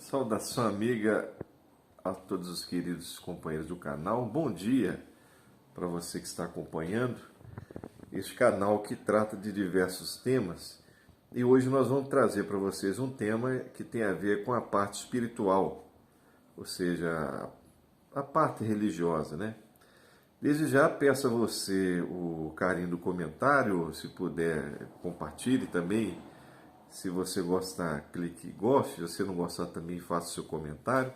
Saudação amiga a todos os queridos companheiros do canal. Bom dia para você que está acompanhando este canal que trata de diversos temas. E hoje nós vamos trazer para vocês um tema que tem a ver com a parte espiritual, ou seja, a parte religiosa, né? Desde já peço a você o carinho do comentário, se puder compartilhe também. Se você gostar, clique em goste, se você não gostar também faça o seu comentário.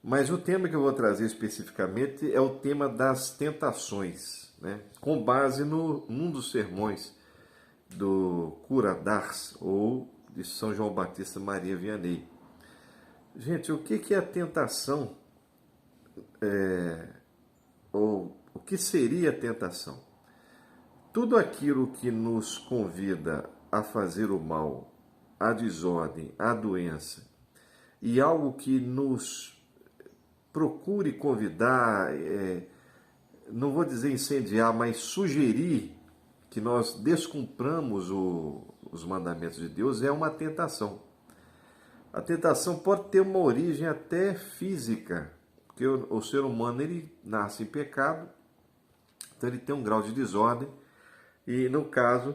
Mas o tema que eu vou trazer especificamente é o tema das tentações, né? Com base num dos sermões do Cura d'Ars, ou de São João Batista Maria Vianney. Gente, o que é a tentação? Ou o que seria a tentação? Tudo aquilo que nos convida a fazer o mal, a desordem, a doença, e algo que nos procure convidar, não vou dizer incendiar, mas sugerir que nós descumpramos os mandamentos de Deus, é uma tentação. A tentação pode ter uma origem até física, porque o ser humano ele nasce em pecado, então ele tem um grau de desordem, e no caso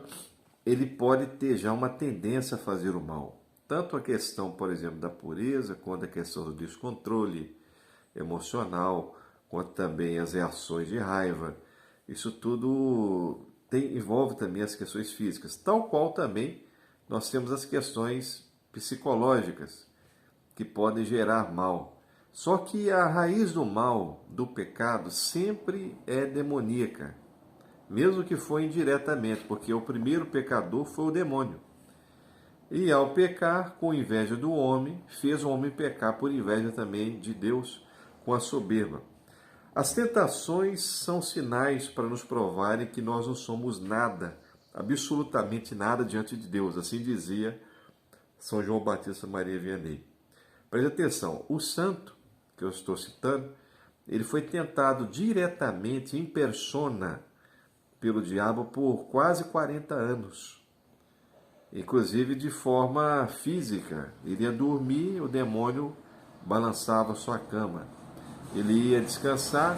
ele pode ter já uma tendência a fazer o mal. Tanto a questão, por exemplo, da pureza, quanto a questão do descontrole emocional, quanto também as reações de raiva. Isso tudo envolve também as questões físicas, tal qual também nós temos as questões psicológicas, que podem gerar mal. Só que a raiz do mal, do pecado, sempre é demoníaca, mesmo que foi indiretamente, porque o primeiro pecador foi o demônio. E ao pecar, com inveja do homem, fez o homem pecar por inveja também de Deus, com a soberba. As tentações são sinais para nos provarem que nós não somos nada, absolutamente nada diante de Deus, assim dizia São João Batista Maria Vianney. Preste atenção, o santo que eu estou citando, ele foi tentado diretamente, em persona, pelo diabo por quase 40 anos. Inclusive de forma física. Ele ia dormir, o demônio balançava a sua cama. Ele ia descansar,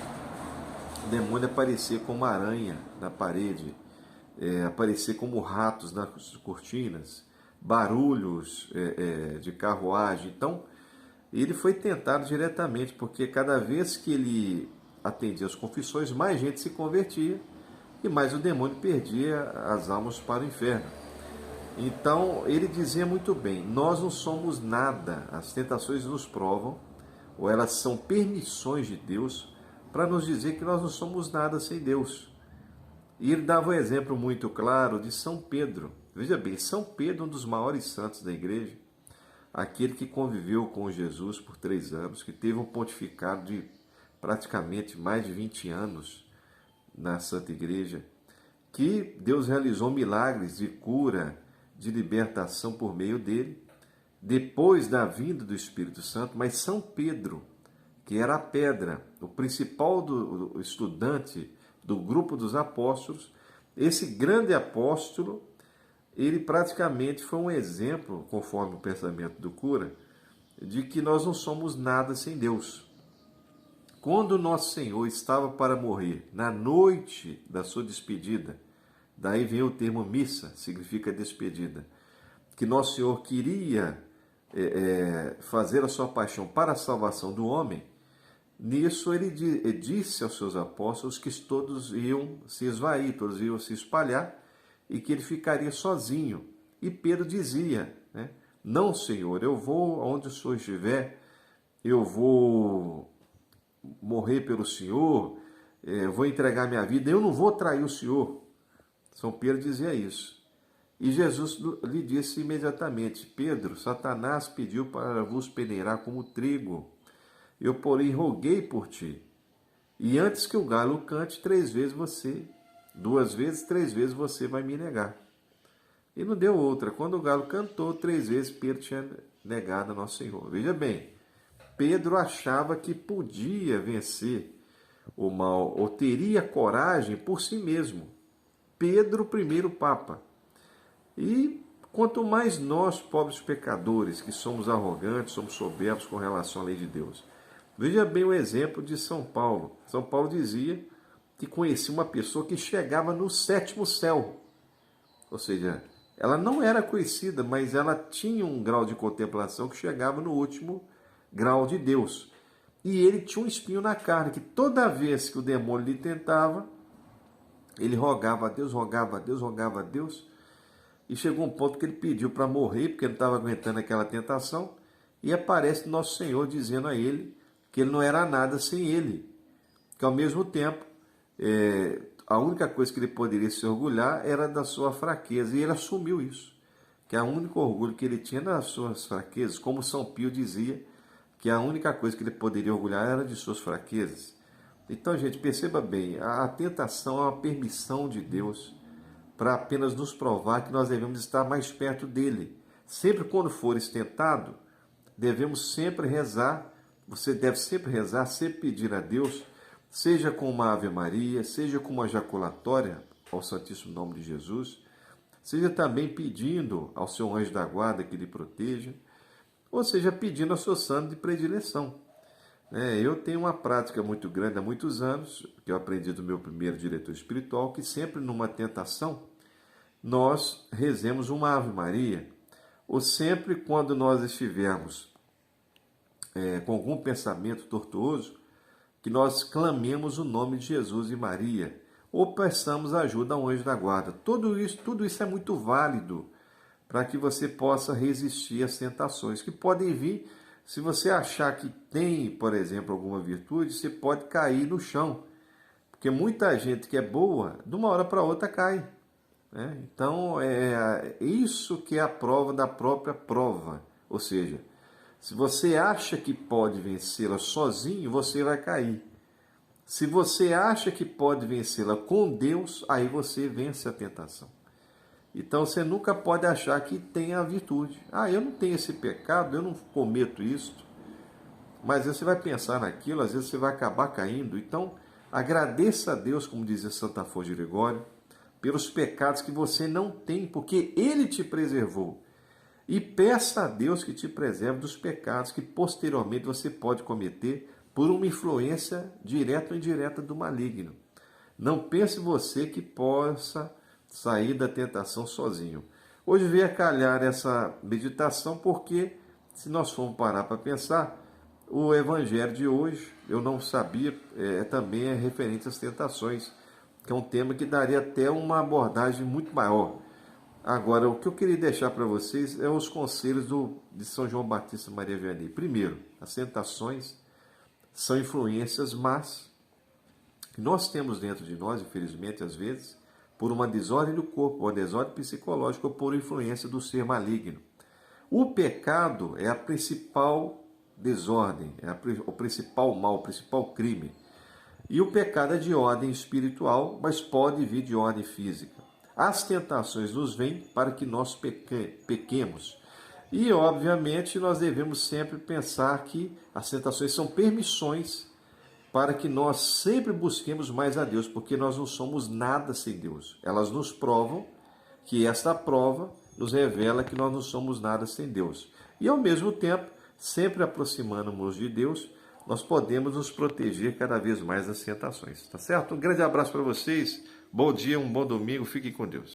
o demônio aparecia como uma aranha na parede, aparecer como ratos nas cortinas, barulhos de carruagem. Então, ele foi tentado diretamente, porque cada vez que ele atendia as confissões, mais gente se convertia e mais o demônio perdia as almas para o inferno. Então, ele dizia muito bem, nós não somos nada, as tentações nos provam, ou elas são permissões de Deus, para nos dizer que nós não somos nada sem Deus. E ele dava um exemplo muito claro de São Pedro. Veja bem, São Pedro, um dos maiores santos da igreja, aquele que conviveu com Jesus por 3 anos, que teve um pontificado de praticamente mais de 20 anos na Santa Igreja, que Deus realizou milagres de cura, de libertação por meio dele, depois da vinda do Espírito Santo. Mas São Pedro, que era a pedra, o principal do estudante do grupo dos apóstolos, esse grande apóstolo, ele praticamente foi um exemplo, conforme o pensamento do cura, de que nós não somos nada sem Deus. Quando nosso Senhor estava para morrer, na noite da sua despedida, daí vem o termo missa, significa despedida, que nosso Senhor queria fazer a sua paixão para a salvação do homem. Nisso ele disse aos seus apóstolos que todos iam se esvair, todos iam se espalhar e que ele ficaria sozinho. E Pedro dizia, né, não, Senhor, eu vou aonde o Senhor estiver, eu vou morrer pelo Senhor, vou entregar minha vida, eu não vou trair o Senhor. São Pedro dizia isso. E Jesus lhe disse imediatamente, Pedro, Satanás pediu para vos peneirar como trigo. Eu, porém, roguei por ti. E antes que o galo cante, 3 vezes, 3 vezes você vai me negar. E não deu outra. Quando o galo cantou, 3 vezes Pedro tinha negado a Nosso Senhor. Veja bem, Pedro achava que podia vencer o mal, ou teria coragem por si mesmo. Pedro, primeiro Papa. E Quanto mais nós, pobres pecadores, que somos arrogantes, somos soberbos com relação à lei de Deus. Veja bem o exemplo de São Paulo. São Paulo dizia que conhecia uma pessoa que chegava no 7º céu. Ou seja, ela não era conhecida, mas ela tinha um grau de contemplação que chegava no último grau de Deus. E ele tinha um espinho na carne, que toda vez que o demônio lhe tentava, ele rogava a Deus, rogava a Deus, rogava a Deus. E chegou um ponto que ele pediu para morrer, porque ele não estava aguentando aquela tentação. E aparece nosso Senhor dizendo a ele que ele não era nada sem ele. Que ao mesmo tempo, a única coisa que ele poderia se orgulhar era da sua fraqueza. E ele assumiu isso. Que o único orgulho que ele tinha era das suas fraquezas. Como São Pio dizia, que a única coisa que ele poderia orgulhar era de suas fraquezas. Então, gente, perceba bem, a tentação é uma permissão de Deus para apenas nos provar que nós devemos estar mais perto dele. Sempre quando fores tentado, devemos sempre rezar, você deve sempre rezar, sempre pedir a Deus, seja com uma Ave Maria, seja com uma jaculatória ao Santíssimo Nome de Jesus, seja também pedindo ao seu anjo da guarda que lhe proteja, ou seja, pedindo ao seu santo de predileção. Eu tenho uma prática muito grande há muitos anos, que eu aprendi do meu primeiro diretor espiritual, que sempre numa tentação, nós rezemos uma Ave Maria, ou sempre quando nós estivermos com algum pensamento tortuoso, que nós clamemos o nome de Jesus e Maria, ou peçamos ajuda ao anjo da guarda. Tudo isso é muito válido para que você possa resistir às tentações que podem vir. Se você achar que tem, por exemplo, alguma virtude, você pode cair no chão, porque muita gente que é boa, de uma hora para outra cai. Então, é isso que é a prova da própria prova. Ou seja, se você acha que pode vencê-la sozinho, você vai cair. Se você acha que pode vencê-la com Deus, aí você vence a tentação. Então, você nunca pode achar que tem a virtude. Eu não tenho esse pecado, eu não cometo isso. Mas você vai pensar naquilo, às vezes você vai acabar caindo. Então, agradeça a Deus, como dizia Santa Afonso de Ligório, pelos pecados que você não tem, porque Ele te preservou. E peça a Deus que te preserve dos pecados que posteriormente você pode cometer por uma influência direta ou indireta do maligno. Não pense você que possa sair da tentação sozinho. Hoje veio a calhar essa meditação porque, se nós formos parar para pensar, o evangelho de hoje, eu não sabia, também é referente às tentações, que é um tema que daria até uma abordagem muito maior. Agora, o que eu queria deixar para vocês é os conselhos de São João Batista Maria Vianney. Primeiro, as tentações são influências más que nós temos dentro de nós, infelizmente, às vezes, por uma desordem do corpo, uma desordem psicológica ou por influência do ser maligno. O pecado é a principal desordem, o principal mal, o principal crime. E o pecado é de ordem espiritual, mas pode vir de ordem física. As tentações nos vêm para que nós pequemos. E, obviamente, nós devemos sempre pensar que as tentações são permissões para que nós sempre busquemos mais a Deus, porque nós não somos nada sem Deus. Elas nos provam que esta prova nos revela que nós não somos nada sem Deus. E, ao mesmo tempo, sempre aproximando-nos de Deus, nós podemos nos proteger cada vez mais das tentações. Tá certo? Um grande abraço para vocês, bom dia, um bom domingo, fiquem com Deus.